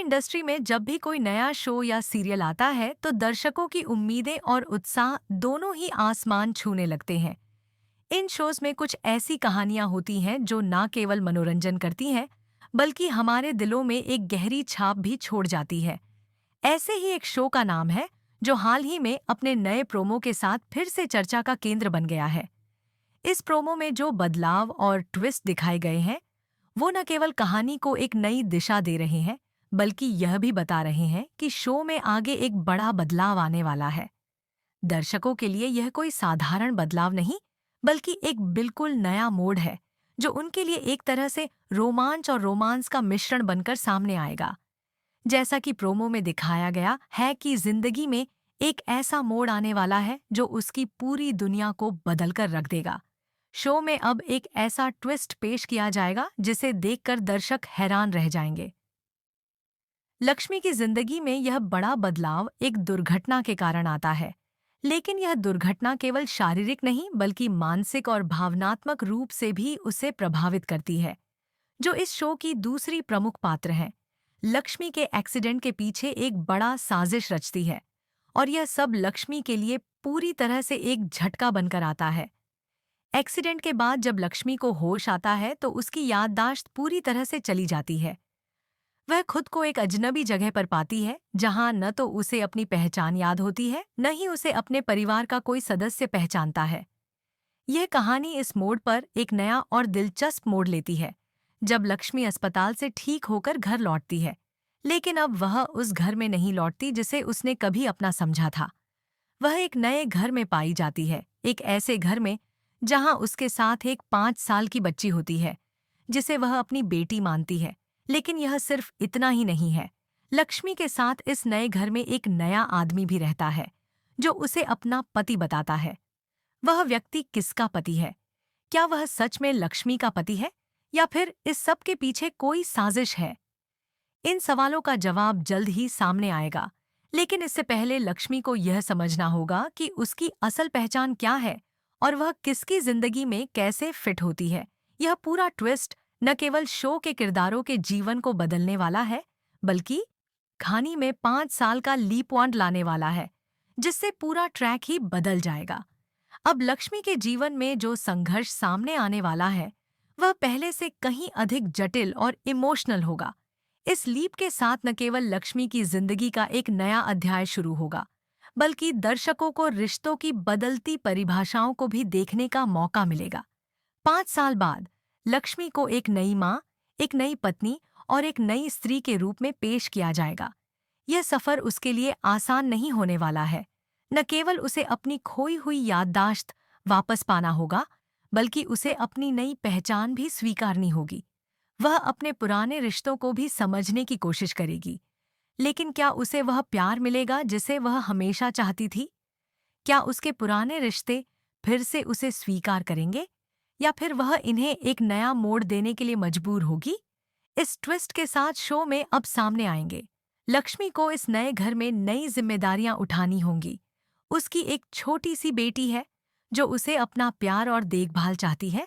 Industry में जब भी कोई नया शो या सीरियल आता है तो दर्शकों की उम्मीदें और उत्साह दोनों ही आसमान छूने लगते हैं। इन शोज में कुछ ऐसी कहानियां होती हैं जो न केवल मनोरंजन करती हैं बल्कि हमारे दिलों में एक गहरी छाप भी छोड़ जाती है। ऐसे ही एक शो का नाम है जो हाल ही में अपने नए प्रोमो के साथ फिर से चर्चा का केंद्र बन गया है। इस प्रोमो में जो बदलाव और ट्विस्ट दिखाए गए हैं वो न केवल कहानी को एक नई दिशा दे रहे हैं बल्कि यह भी बता रहे हैं कि शो में आगे एक बड़ा बदलाव आने वाला है। दर्शकों के लिए यह कोई साधारण बदलाव नहीं बल्कि एक बिल्कुल नया मोड़ है जो उनके लिए एक तरह से रोमांच और रोमांस का मिश्रण बनकर सामने आएगा। जैसा कि प्रोमो में दिखाया गया है कि जिंदगी में एक ऐसा मोड़ आने वाला है जो उसकी पूरी दुनिया को बदलकर रख देगा। शो में अब एक ऐसा ट्विस्ट पेश किया जाएगा जिसे देखकर दर्शक हैरान रह जाएंगे। लक्ष्मी की जिंदगी में यह बड़ा बदलाव एक दुर्घटना के कारण आता है, लेकिन यह दुर्घटना केवल शारीरिक नहीं बल्कि मानसिक और भावनात्मक रूप से भी उसे प्रभावित करती है। जो इस शो की दूसरी प्रमुख पात्र हैं, लक्ष्मी के एक्सीडेंट के पीछे एक बड़ा साजिश रचती है और यह सब लक्ष्मी के लिए पूरी तरह से एक झटका बनकर आता है। एक्सीडेंट के बाद जब लक्ष्मी को होश आता है तो उसकी याददाश्त पूरी तरह से चली जाती है। वह खुद को एक अजनबी जगह पर पाती है जहां न तो उसे अपनी पहचान याद होती है न ही उसे अपने परिवार का कोई सदस्य पहचानता है। यह कहानी इस मोड़ पर एक नया और दिलचस्प मोड़ लेती है जब लक्ष्मी अस्पताल से ठीक होकर घर लौटती है, लेकिन अब वह उस घर में नहीं लौटती जिसे उसने कभी अपना समझा था। वह एक नए घर में पाई जाती है, एक ऐसे घर में जहां उसके साथ एक 5 साल की बच्ची होती है जिसे वह अपनी बेटी मानती है। लेकिन यह सिर्फ इतना ही नहीं है। लक्ष्मी के साथ इस नए घर में एक नया आदमी भी रहता है जो उसे अपना पति बताता है। वह व्यक्ति किसका पति है? क्या वह सच में लक्ष्मी का पति है या फिर इस सब के पीछे कोई साजिश है? इन सवालों का जवाब जल्द ही सामने आएगा, लेकिन इससे पहले लक्ष्मी को यह समझना होगा कि उसकी असल पहचान क्या है और वह किसकी जिंदगी में कैसे फिट होती है। यह पूरा ट्विस्ट न केवल शो के किरदारों के जीवन को बदलने वाला है बल्कि कहानी में 5 साल का लीप पॉइंट लाने वाला है जिससे पूरा ट्रैक ही बदल जाएगा। अब लक्ष्मी के जीवन में जो संघर्ष सामने आने वाला है वह पहले से कहीं अधिक जटिल और इमोशनल होगा। इस लीप के साथ न केवल लक्ष्मी की जिंदगी का एक नया अध्याय शुरू होगा बल्कि दर्शकों को रिश्तों की बदलती परिभाषाओं को भी देखने का मौका मिलेगा। 5 साल बाद लक्ष्मी को एक नई माँ, एक नई पत्नी और एक नई स्त्री के रूप में पेश किया जाएगा। यह सफर उसके लिए आसान नहीं होने वाला है। न केवल उसे अपनी खोई हुई याददाश्त वापस पाना होगा बल्कि उसे अपनी नई पहचान भी स्वीकारनी होगी। वह अपने पुराने रिश्तों को भी समझने की कोशिश करेगी, लेकिन क्या उसे वह प्यार मिलेगा जिसे वह हमेशा चाहती थी? क्या उसके पुराने रिश्ते फिर से उसे स्वीकार करेंगे या फिर वह इन्हें एक नया मोड़ देने के लिए मजबूर होगी? इस ट्विस्ट के साथ शो में अब सामने आएंगे। लक्ष्मी को इस नए घर में नई जिम्मेदारियां उठानी होंगी। उसकी एक छोटी सी बेटी है जो उसे अपना प्यार और देखभाल चाहती है,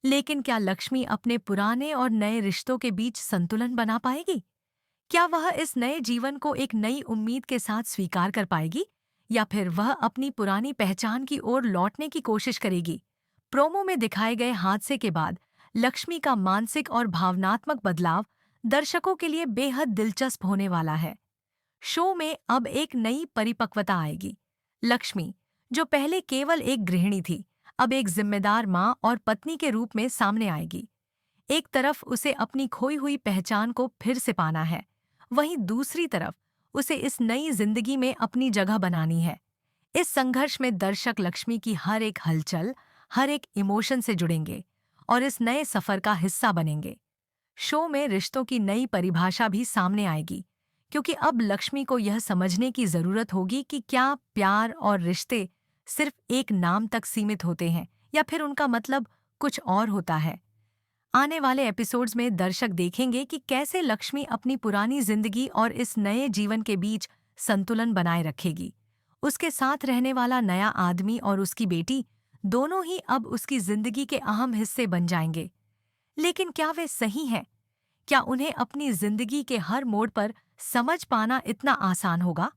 लेकिन क्या लक्ष्मी अपने पुराने और नए रिश्तों के बीच संतुलन बना पाएगी? क्या वह इस नए जीवन को एक नई उम्मीद के साथ स्वीकार कर पाएगी या फिर वह अपनी पुरानी पहचान की ओर लौटने की कोशिश करेगी? प्रोमो में दिखाए गए हादसे के बाद लक्ष्मी का मानसिक और भावनात्मक बदलाव दर्शकों के लिए बेहद दिलचस्प होने वाला है। शो में अब एक नई परिपक्वता आएगी। लक्ष्मी, जो पहले केवल एक गृहिणी थी, अब एक जिम्मेदार माँ और पत्नी के रूप में सामने आएगी। एक तरफ उसे अपनी खोई हुई पहचान को फिर से पाना है, वहीं दूसरी तरफ उसे इस नई जिंदगी में अपनी जगह बनानी है। इस संघर्ष में दर्शक लक्ष्मी की हर एक हलचल, हर एक इमोशन से जुड़ेंगे और इस नए सफर का हिस्सा बनेंगे। शो में रिश्तों की नई परिभाषा भी सामने आएगी, क्योंकि अब लक्ष्मी को यह समझने की जरूरत होगी कि क्या प्यार और रिश्ते सिर्फ एक नाम तक सीमित होते हैं या फिर उनका मतलब कुछ और होता है। आने वाले एपिसोड्स में दर्शक देखेंगे कि कैसे लक्ष्मी अपनी पुरानी जिंदगी और इस नए जीवन के बीच संतुलन बनाए रखेगी। उसके साथ रहने वाला नया आदमी और उसकी बेटी दोनों ही अब उसकी जिंदगी के अहम हिस्से बन जाएंगे। लेकिन क्या वे सही हैं? क्या उन्हें अपनी जिंदगी के हर मोड़ पर समझ पाना इतना आसान होगा?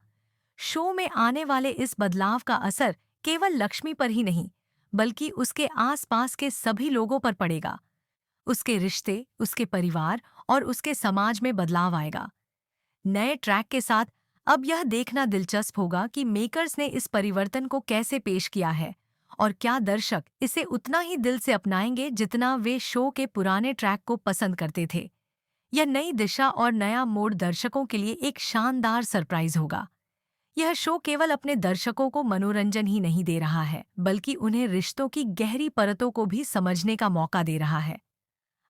शो में आने वाले इस बदलाव का असर केवल लक्ष्मी पर ही नहीं, बल्कि उसके आसपास के सभी लोगों पर पड़ेगा। उसके रिश्ते, उसके परिवार और उसके समाज में बदलाव आएगा। नए ट्रैक के साथ अब यह देखना दिलचस्प होगा कि मेकर्स ने इस परिवर्तन को कैसे पेश किया है और क्या दर्शक इसे उतना ही दिल से अपनाएंगे जितना वे शो के पुराने ट्रैक को पसंद करते थे। यह नई दिशा और नया मोड़ दर्शकों के लिए एक शानदार सरप्राइज होगा। यह शो केवल अपने दर्शकों को मनोरंजन ही नहीं दे रहा है, बल्कि उन्हें रिश्तों की गहरी परतों को भी समझने का मौका दे रहा है।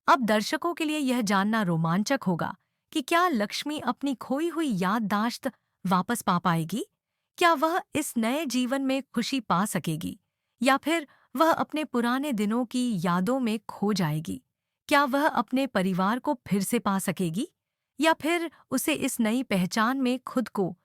अब दर्शकों के लिए यह जानना रोमांचक होगा कि क्या लक्ष्मी अपनी खोई हुई याददाश्त वापस पा पाएगी? क्या वह इस नए जीवन में खुशी पा सकेगी? या फिर वह अपने पुराने दिनों की यादों में खो जाएगी? क्या वह अपने परिवार को फिर से पा सकेगी? या फिर उसे इस नई पहचान में खुद को